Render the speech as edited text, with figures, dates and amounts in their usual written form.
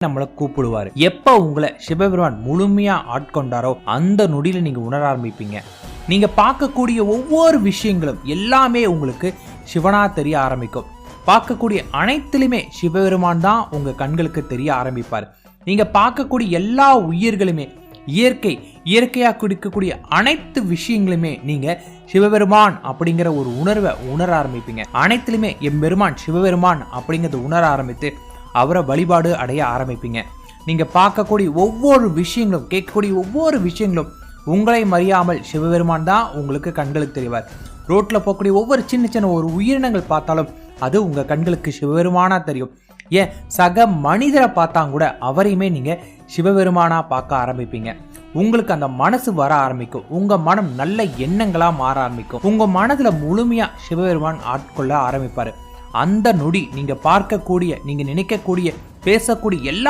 நம்மளை கூப்பிடுவாரு. எப்ப உங்களை சிவபெருமான் முழுமையா ஆட்கொண்டாரோ அந்த நொடியில நீங்க உணர ஆரம்பிப்பீங்க. நீங்க பார்க்கக்கூடிய ஒவ்வொரு விஷயங்களும் எல்லாமே உங்களுக்கு சிவனா தெரிய ஆரம்பிக்கும். பார்க்கக்கூடிய அனைத்திலுமே சிவபெருமான் தான் உங்க கண்களுக்கு தெரிய ஆரம்பிப்பார். நீங்க பார்க்கக்கூடிய எல்லா உயிர்களுமே இயற்கையா கொடுக்கக்கூடிய அனைத்து விஷயங்களுமே நீங்க சிவபெருமான் அப்படிங்கிற ஒரு உணர்வை உணர ஆரம்பிப்பீங்க. அனைத்திலுமே எம்பெருமான் சிவபெருமான் அப்படிங்கறத உணர ஆரம்பித்து அவரை வழிபாடு அடைய ஆரம்பிப்பீங்க. நீங்க பார்க்கக்கூடிய ஒவ்வொரு விஷயங்களும் கேட்கக்கூடிய ஒவ்வொரு விஷயங்களும் உங்களை மறியாமல் சிவபெருமான் தான் உங்களுக்கு கண்களுக்கு தெரிவார். ரோட்ல போகக்கூடிய ஒவ்வொரு சின்ன ஒரு உயிரினங்கள் பார்த்தாலும் அது உங்க கண்களுக்கு சிவபெருமானா தெரியும். ஏன் சக மனிதரை பார்த்தா கூட அவரையுமே நீங்க சிவபெருமானா பார்க்க ஆரம்பிப்பீங்க. உங்களுக்கு அந்த மனசு வர ஆரம்பிக்கும். உங்க மனம் நல்ல எண்ணங்களா மாற ஆரம்பிக்கும். உங்க மனதுல முழுமையா சிவபெருமான் ஆட்கொள்ள ஆரம்பிப்பாரு. அந்த நொடி நீங்க பார்க்கக்கூடிய, நீங்க நினைக்கக்கூடிய, பேசக்கூடிய எல்லா